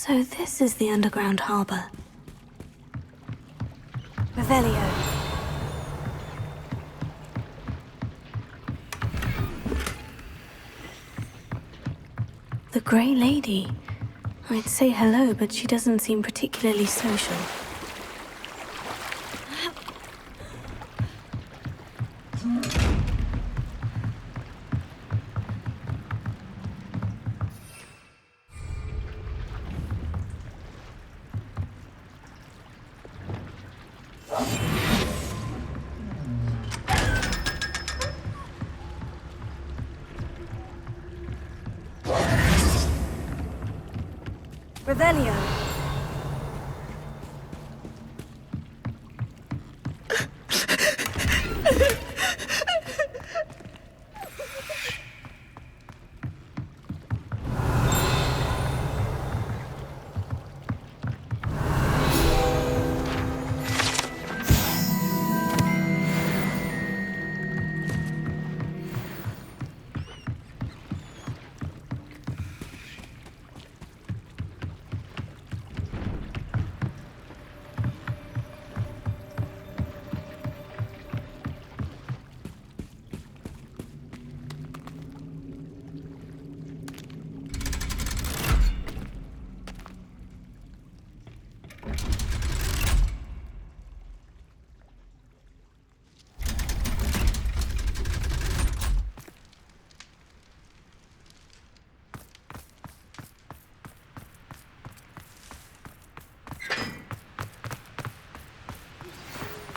So this is the underground harbour. Revelio. The Grey Lady. I'd say hello, but she doesn't seem particularly social. Revelio.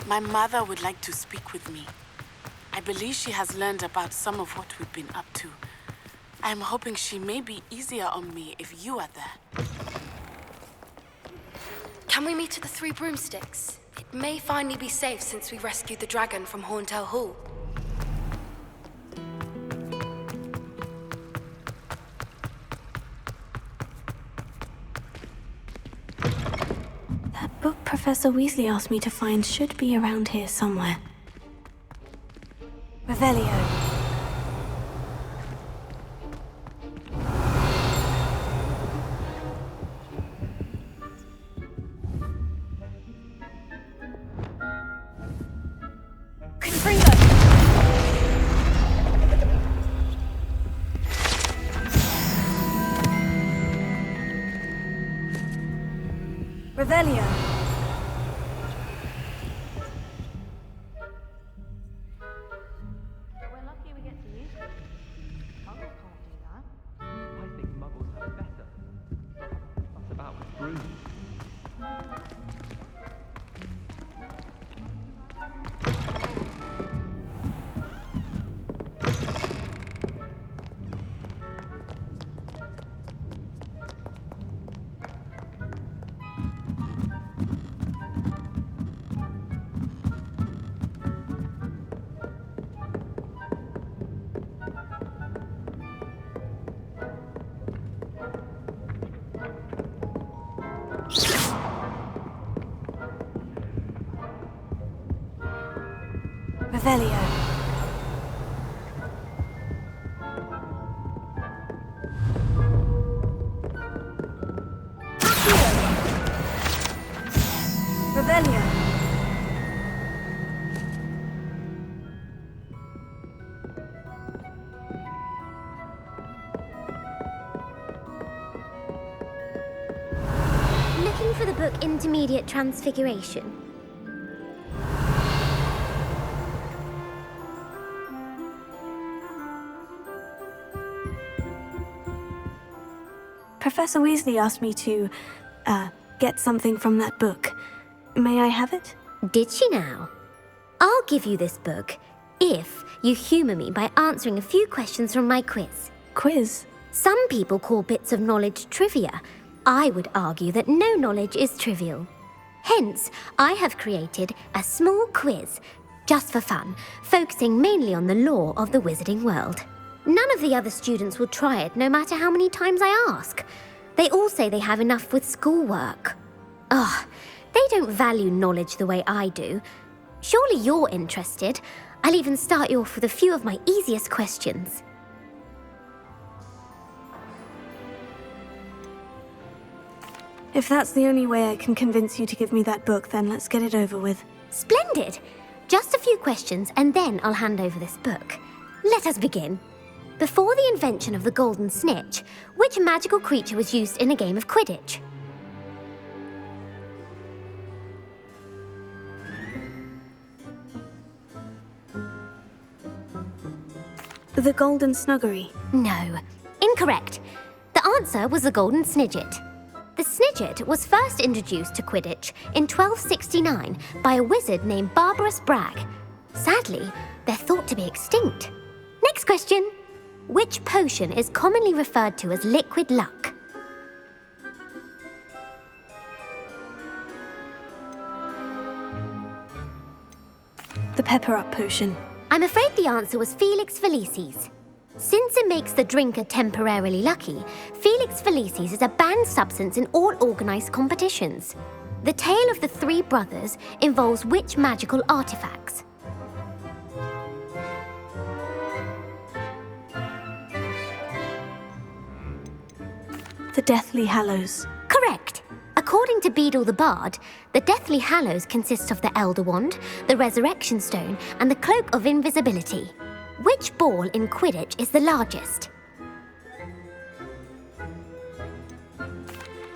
My mother would like to speak with me. I believe she has learned about some of what we've been up to. I'm hoping she may be easier on me if you are there. Can we meet at the Three Broomsticks? It may finally be safe since we rescued the dragon from Horntail Hall. That book Professor Weasley asked me to find should be around here somewhere. Revelio. Revelio. We're lucky we get to use it. Muggles can't do that. I think muggles have it better. Fuss about with brooms. Revelio. Revelio. Looking for the book Intermediate Transfiguration. Professor Weasley asked me to, get something from that book. May I have it? Did she now? I'll give you this book if you humour me by answering a few questions from my quiz. Quiz? Some people call bits of knowledge trivia. I would argue that no knowledge is trivial. Hence, I have created a small quiz, just for fun, focusing mainly on the lore of the wizarding world. None of the other students will try it, no matter how many times I ask. They all say they have enough with schoolwork. Ugh, they don't value knowledge the way I do. Surely you're interested. I'll even start you off with a few of my easiest questions. If that's the only way I can convince you to give me that book, then let's get it over with. Splendid! Just a few questions and then I'll hand over this book. Let us begin. Before the invention of the golden snitch, which magical creature was used in a game of Quidditch? The golden snuggery. No. Incorrect. The answer was the golden snidget. The snidget was first introduced to Quidditch in 1269 by a wizard named Barbarous Bragg. Sadly, they're thought to be extinct. Next question. Which potion is commonly referred to as liquid luck? The pepper-up potion. I'm afraid the answer was Felix Felicis. Since it makes the drinker temporarily lucky, Felix Felicis is a banned substance in all organised competitions. The tale of the three brothers involves which magical artifacts? The Deathly Hallows. Correct. According to Beadle the Bard, the Deathly Hallows consists of the Elder Wand, the Resurrection Stone, and the Cloak of Invisibility. Which ball in Quidditch is the largest?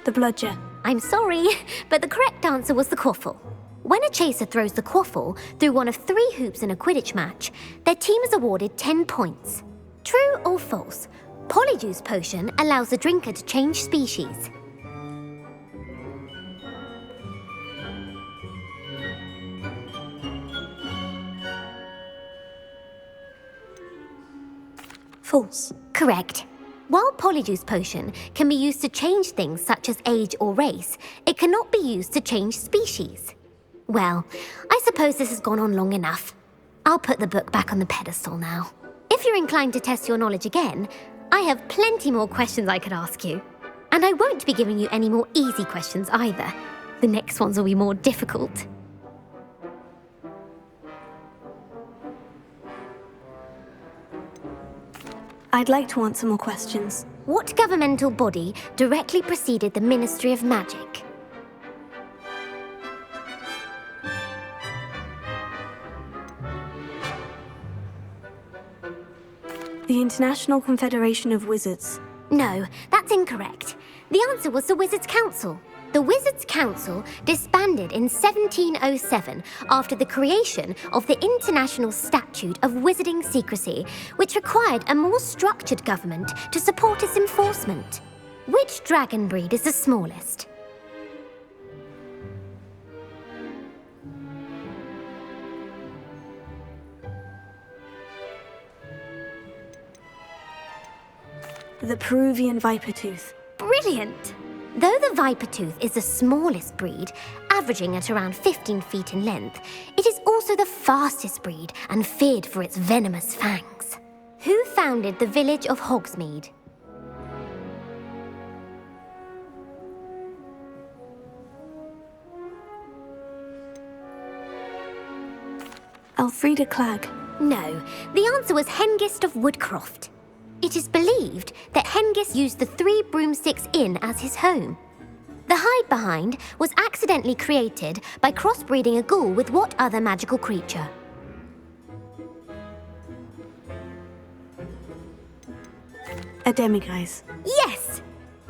The bludger. I'm sorry, but the correct answer was the quaffle. When a chaser throws the quaffle through one of 3 hoops in a Quidditch match, their team is awarded 10 points. True or false? Polyjuice potion allows the drinker to change species. False. Correct. While Polyjuice potion can be used to change things such as age or race, it cannot be used to change species. Well, I suppose this has gone on long enough. I'll put the book back on the pedestal now. If you're inclined to test your knowledge again, I have plenty more questions I could ask you. And I won't be giving you any more easy questions either. The next ones will be more difficult. I'd like to answer more questions. What governmental body directly preceded the Ministry of Magic? The International Confederation of Wizards. No, that's incorrect. The answer was the Wizards' Council. The Wizards' Council disbanded in 1707 after the creation of the International Statute of Wizarding Secrecy, which required a more structured government to support its enforcement. Which dragon breed is the smallest? The Peruvian viper tooth. Brilliant! Though the viper tooth is the smallest breed, averaging at around 15 feet in length, it is also the fastest breed and feared for its venomous fangs. Who founded the village of Hogsmeade? Elfrida Clagg. No, the answer was Hengist of Woodcroft. It is believed that Hengist used the 3 broomsticks inn as his home. The hide-behind was accidentally created by crossbreeding a ghoul with what other magical creature? A demiguise. Yes!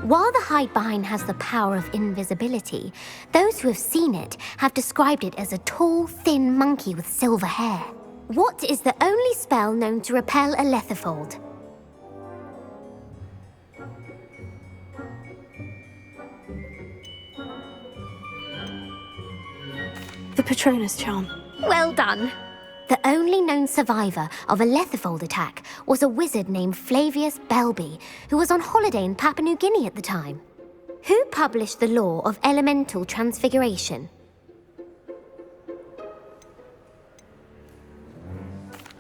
While the hide-behind has the power of invisibility, those who have seen it have described it as a tall, thin monkey with silver hair. What is the only spell known to repel a letherfold? The Patronus charm. Well done. The only known survivor of a letherfold attack was a wizard named Flavius Belby, who was on holiday in Papua New Guinea at the time. Who published the law of elemental transfiguration?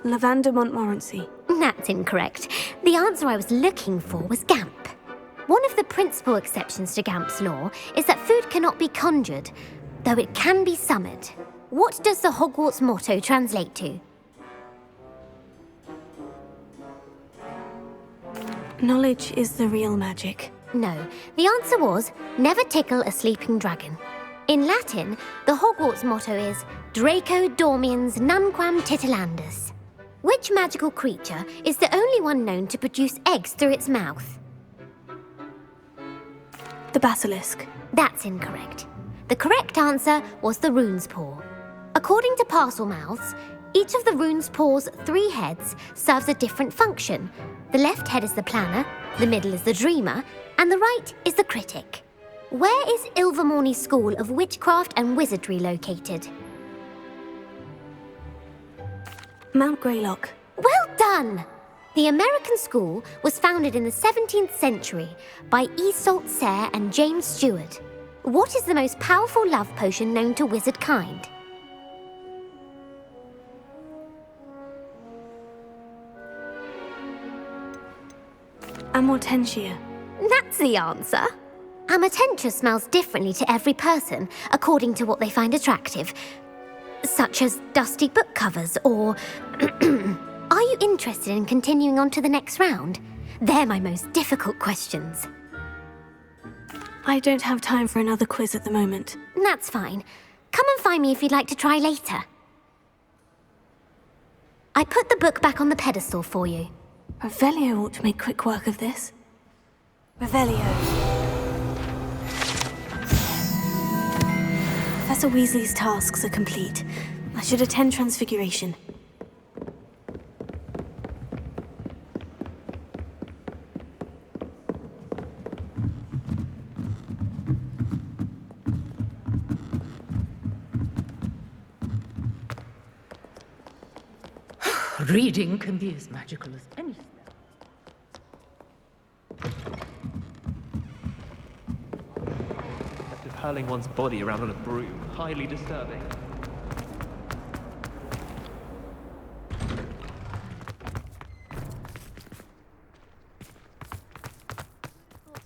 Lavender Montmorency. That's incorrect. The answer I was looking for was Gamp. One of the principal exceptions to Gamp's law is that food cannot be conjured, though it can be summoned. What does the Hogwarts motto translate to? Knowledge is the real magic. No, the answer was never tickle a sleeping dragon. In Latin, the Hogwarts motto is Draco dormiens nunquam titilandus. Which magical creature is the only one known to produce eggs through its mouth? The basilisk. That's incorrect. The correct answer was the rune's paw. According to Parselmouths, each of the rune's paw's 3 heads serves a different function. The left head is the planner, the middle is the dreamer, and the right is the critic. Where is Ilvermorny's School of Witchcraft and Wizardry located? Mount Greylock. Well done! The American school was founded in the 17th century by Iseult Sayre and James Stewart. What is the most powerful love potion known to wizard kind? Amortentia. That's the answer. Amortentia smells differently to every person according to what they find attractive, such as dusty book covers or... Are you interested in continuing on to the next round? They're my most difficult questions. I don't have time for another quiz at the moment. That's fine. Come and find me if you'd like to try later. I put the book back on the pedestal for you. Revelio ought to make quick work of this. Revelio. Professor Weasley's tasks are complete. I should attend Transfiguration. Reading can be as magical as anything. Except of hurling one's body around on a broom. Highly disturbing.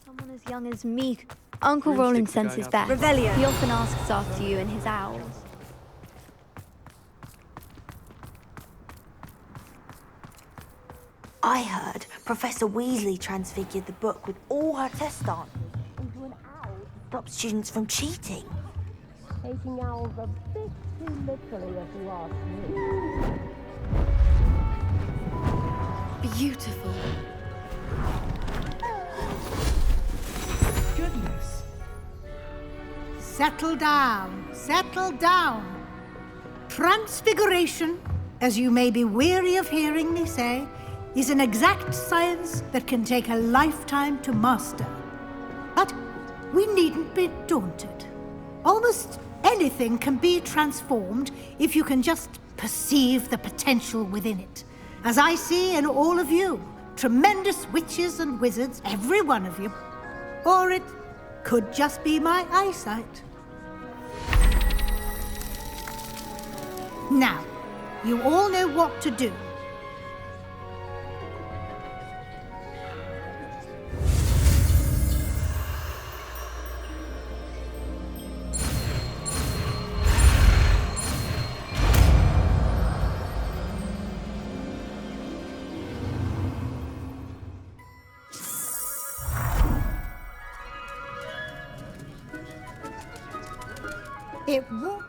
Someone as young as me. Uncle Roland sends his best. Revelio. He often asks after you and his owls. I heard Professor Weasley transfigured the book with all her test answers into an owl to stop students from cheating. Taking owls a bit too literally, if you ask me. Beautiful. Goodness. Settle down, settle down. Transfiguration, as you may be weary of hearing me say, is an exact science that can take a lifetime to master. But we needn't be daunted. Almost anything can be transformed if you can just perceive the potential within it. As I see in all of you, tremendous witches and wizards, every one of you. Or it could just be my eyesight. Now, you all know what to do. It won't.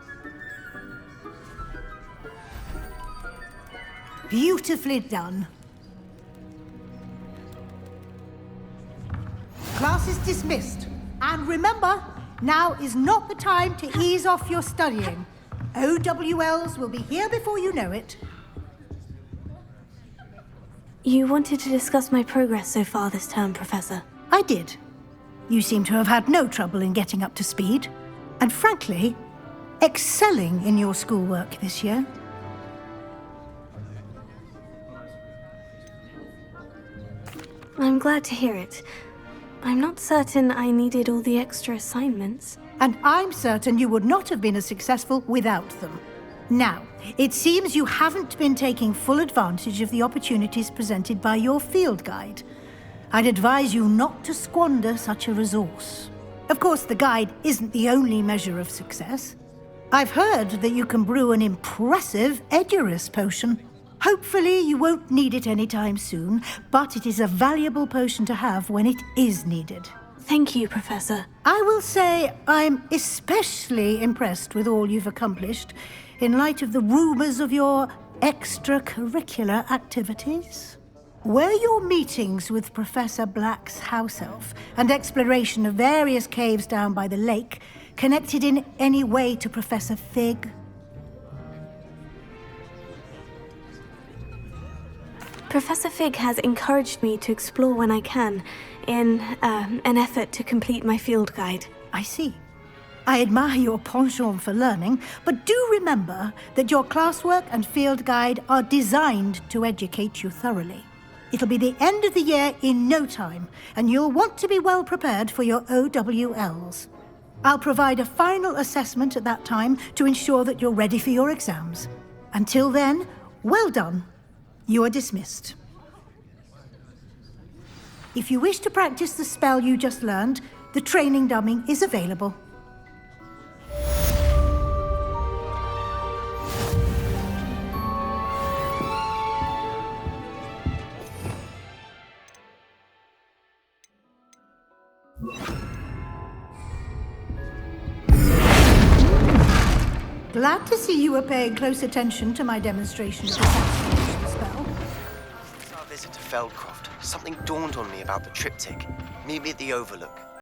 Beautifully done. Class is dismissed. And remember, now is not the time to ease off your studying. OWLs will be here before you know it. You wanted to discuss my progress so far this term, Professor. I did. You seem to have had no trouble in getting up to speed. And frankly, excelling in your schoolwork this year. I'm glad to hear it. I'm not certain I needed all the extra assignments. And I'm certain you would not have been as successful without them. Now, it seems you haven't been taking full advantage of the opportunities presented by your field guide. I'd advise you not to squander such a resource. Of course, the guide isn't the only measure of success. I've heard that you can brew an impressive Edurus potion. Hopefully you won't need it anytime soon, but it is a valuable potion to have when it is needed. Thank you, Professor. I will say I'm especially impressed with all you've accomplished in light of the rumors of your extracurricular activities. Were your meetings with Professor Black's house elf and exploration of various caves down by the lake connected in any way to Professor Fig? Professor Fig has encouraged me to explore when I can, in an effort to complete my field guide. I see. I admire your penchant for learning, but do remember that your classwork and field guide are designed to educate you thoroughly. It'll be the end of the year in no time, and you'll want to be well prepared for your OWLs. I'll provide a final assessment at that time to ensure that you're ready for your exams. Until then, well done. You are dismissed. If you wish to practice the spell you just learned, the training dummy is available. Glad to see you were paying close attention to my demonstration of the transformation spell. Since our visit to Feldcroft, something dawned on me about the triptych. Meet me at the Overlook.